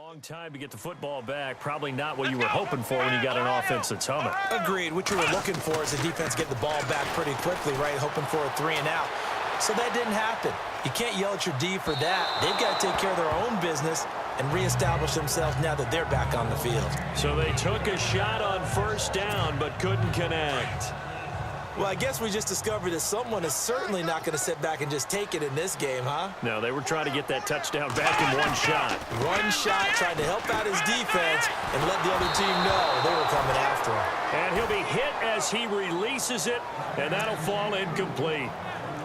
Long time to get the football back. Probably not what you were hoping for when you got an offense that's humming. Agreed. What you were looking for is the defense get the ball back pretty quickly, right? Hoping for a 3 and out. So that didn't happen. You can't yell at your D for that. They've got to take care of their own business and reestablish themselves now that they're back on the field. So they took a shot on first down but couldn't connect. Well, I guess we just discovered that someone is certainly not going to sit back and just take it in this game, huh? No, they were trying to get that touchdown back in one shot. One shot, trying to help out his defense and let the other team know they were coming after him. And he'll be hit as he releases it, and that'll fall incomplete.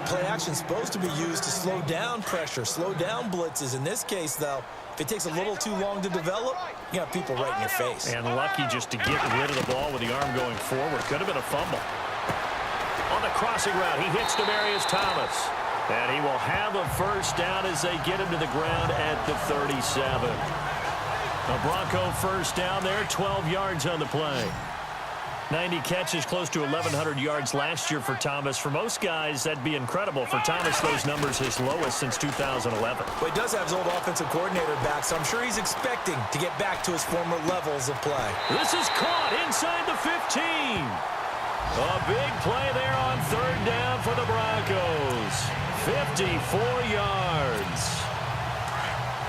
Play action's supposed to be used to slow down pressure, slow down blitzes. In this case, though, if it takes a little too long to develop, you got people right in your face. And lucky just to get rid of the ball with the arm going forward. Could have been a fumble. On the crossing route, he hits Demaryius Thomas. And he will have a first down as they get him to the ground at the 37. A Bronco first down there, 12 yards on the play. 90 catches, close to 1,100 yards last year for Thomas. For most guys, that'd be incredible. For Thomas, those numbers his lowest since 2011. Well, he does have his old offensive coordinator back, so I'm sure he's expecting to get back to his former levels of play. This is caught inside the 15. A big play there on third down for the Broncos. 54 yards.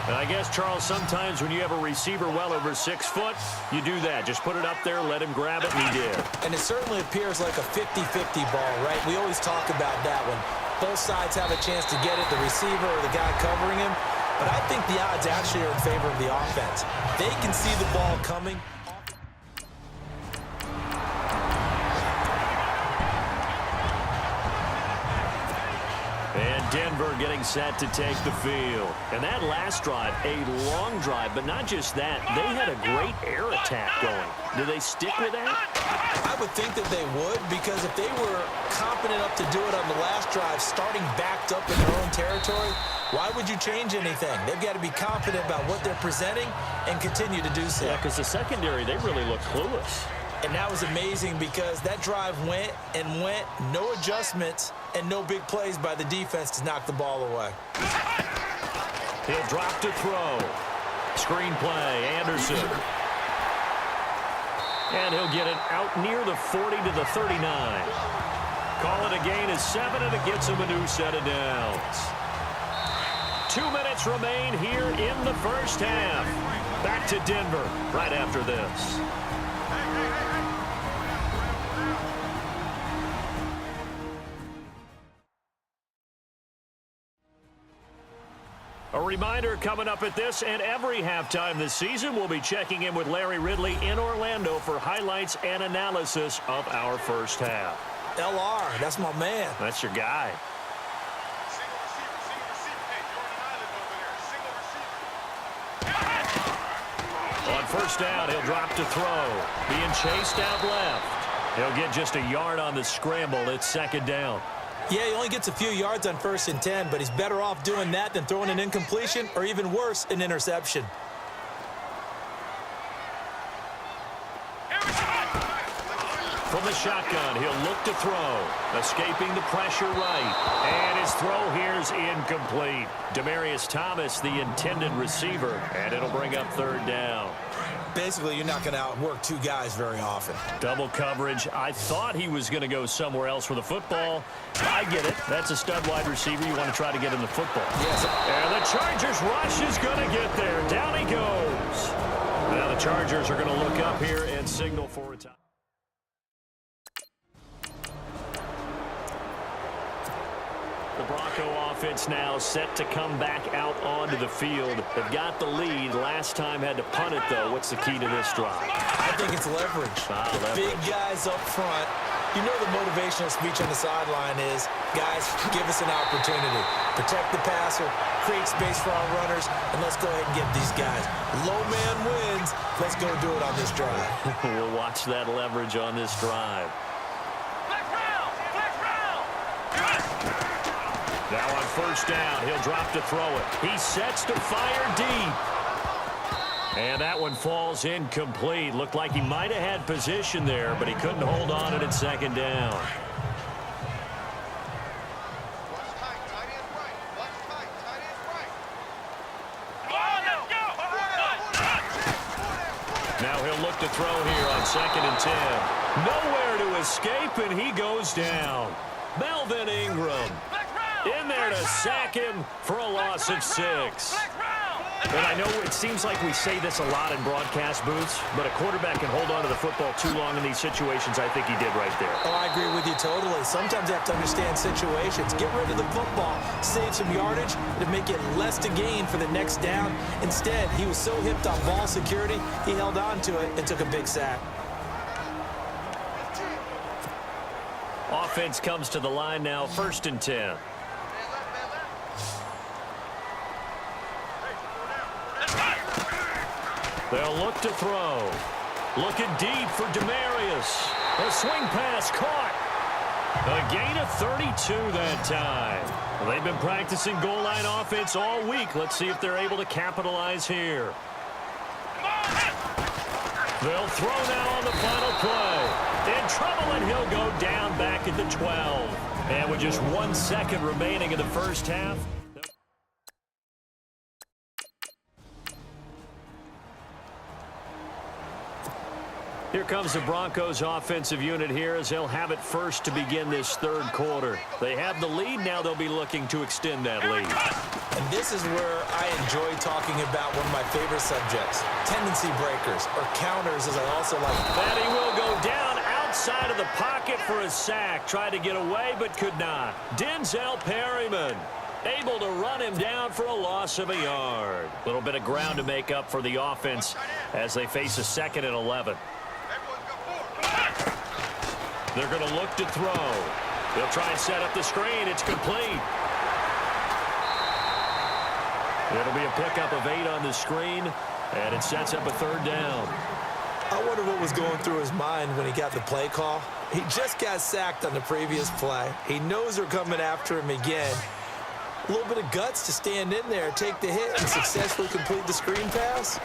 And I guess, Charles, sometimes when you have a receiver well over 6 foot, you do that. Just put it up there, let him grab it, and he did. And it certainly appears like a 50-50 ball, right? We always talk about that when both sides have a chance to get it, the receiver or the guy covering him. But I think the odds actually are in favor of the offense. They can see the ball coming. And Denver getting set to take the field. And that last drive, a long drive, but not just that. They had a great air attack going. Do they stick with that? I would think that they would, because if they were confident enough to do it on the last drive, starting backed up in their own territory, why would you change anything? They've got to be confident about what they're presenting and continue to do so. Yeah, because the secondary, they really look clueless. And that was amazing because that drive went and went, no adjustments, and no big plays by the defense to knock the ball away. He'll drop to throw. Screen play, Anderson. And he'll get it out near the 40 to the 39. Call it a gain of 7, and it gets him a new set of downs. 2 minutes remain here in the first half. Back to Denver right after this. A reminder coming up at this and every halftime this season, we'll be checking in with Larry Ridley in Orlando for highlights and analysis of our first half. LR, that's my man. That's your guy. On first down, he'll drop to throw. Being chased out left. He'll get just a yard on the scramble. It's second down. Yeah, he only gets a few yards on 1st and 10, but he's better off doing that than throwing an incompletion or even worse, an interception. From the shotgun, he'll look to throw. Escaping the pressure right. And his throw here's incomplete. Demaryius Thomas, the intended receiver, and it'll bring up third down. Basically, you're not going to outwork two guys very often. Double coverage. I thought he was going to go somewhere else for the football. I get it. That's a stud wide receiver. You want to try to get him the football. Yes. And the Chargers rush is going to get there. Down he goes. Now the Chargers are going to look up here and signal for a time. The Bronco offense now set to come back out onto the field. They've got the lead. Last time had to punt it, though. What's the key to this drive? I think it's leverage. Leverage. Big guys up front. You know the motivational speech on the sideline is, guys, give us an opportunity. Protect the passer, create space for our runners, and let's go ahead and get these guys. Low man wins. Let's go do it on this drive. We'll watch that leverage on this drive. Now on first down, he'll drop to throw it. He sets to fire deep. And that one falls incomplete. Looked like he might have had position there, but he couldn't hold on to it at second down. he'll look to throw here on 2nd and 10. Nowhere to escape, and he goes down. Melvin Ingram in there to sack him for a loss of 6. And I know it seems like we say this a lot in broadcast booths, but a quarterback can hold on to the football too long in these situations. I think he did right there. Oh, I agree with you totally. Sometimes you have to understand situations. Get rid of the football, save some yardage to make it less to gain for the next down. Instead, he was so hipped on ball security, he held on to it and took a big sack. Offense comes to the line now, 1st and 10. They'll look to throw. Looking deep for Demarius. A swing pass caught. A gain of 32 that time. Well, they've been practicing goal line offense all week. Let's see if they're able to capitalize here. They'll throw now on the final play. In trouble, and he'll go down back at the 12. And with just 1 second remaining in the first half. Here comes the Broncos offensive unit here as they'll have it first to begin this 3rd quarter. They have the lead. Now they'll be looking to extend that lead. And this is where I enjoy talking about one of my favorite subjects, tendency breakers, or counters as I also like. And he will go down outside of the pocket for a sack. Tried to get away but could not. Denzel Perryman able to run him down for a loss of a yard. A little bit of ground to make up for the offense as they face a 2nd and 11. They're going to look to throw. They'll try and set up the screen. It's complete. It'll be a pickup of 8 on the screen, and it sets up a 3rd down. I wonder what was going through his mind when he got the play call. He just got sacked on the previous play. He knows they're coming after him again. A little bit of guts to stand in there, take the hit, and successfully complete the screen pass.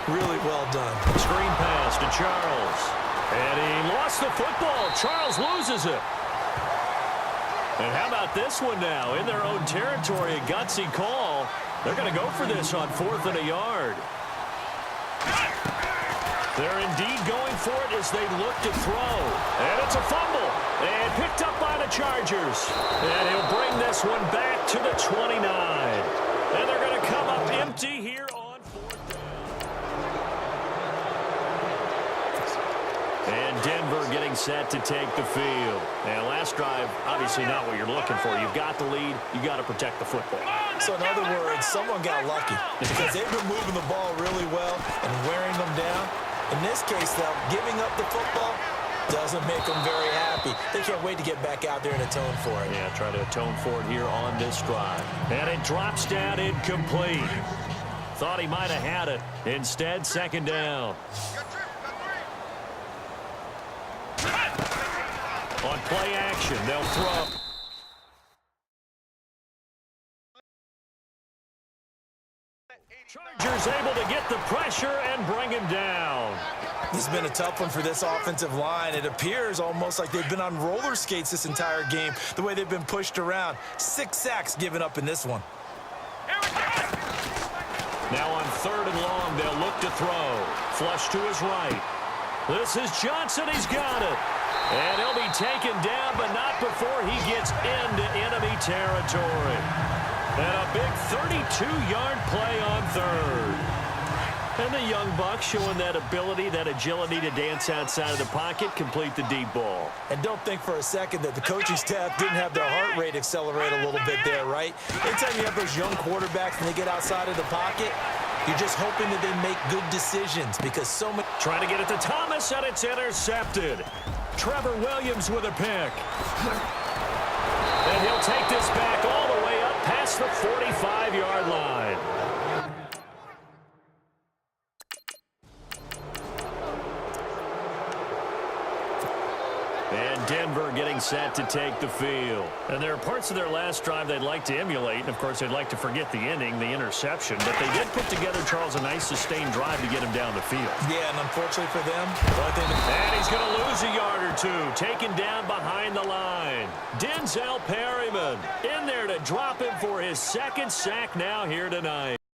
Really well done. Screen pass to Charles. And he lost the football. Charles loses it. And how about this one now? In their own territory, a gutsy call. They're going to go for this on 4th and a yard. They're indeed going for it as they look to throw. And it's a fumble. And picked up by the Chargers. And he'll bring this one back to the 29. And they're going to come up empty here on 4th down. And Denver getting set to take the field. And last drive, obviously not what you're looking for. You've got the lead. You've got to protect the football. So in other words, someone got lucky because they've been moving the ball really well and wearing them down. In this case, though, giving up the football doesn't make them very happy. They can't wait to get back out there and atone for it. Yeah, try to atone for it here on this drive. And it drops down incomplete. Thought he might have had it. Instead, 2nd down. On play action, they'll throw. Chargers able to get the pressure and bring him down. This has been a tough one for this offensive line. It appears almost like they've been on roller skates this entire game, the way they've been pushed around. 6 sacks given up in this one. Now on 3rd and long, they'll look to throw. Flush to his right. This is Johnson. He's got it. And he'll be taken down, but not before he gets into enemy territory. And a big 32-yard play on 3rd. And the young buck showing that ability, that agility to dance outside of the pocket, complete the deep ball. And don't think for a second that the coaching staff didn't have their heart rate accelerate a little bit there, right? Anytime you have those young quarterbacks and they get outside of the pocket, you're just hoping that they make good decisions because so many... Trying to get it to Thomas, and it's intercepted. Trevor Williams with a pick. And he'll take this back all the way up past the 45-yard line. And Denver getting set to take the field. And there are parts of their last drive they'd like to emulate. And, of course, they'd like to forget the inning, the interception. But they did put together, Charles, a nice sustained drive to get him down the field. Yeah, and unfortunately for them, and he's going to lose a yard or two. Taken down behind the line. Denzel Perryman in there to drop him for his 2nd sack now here tonight.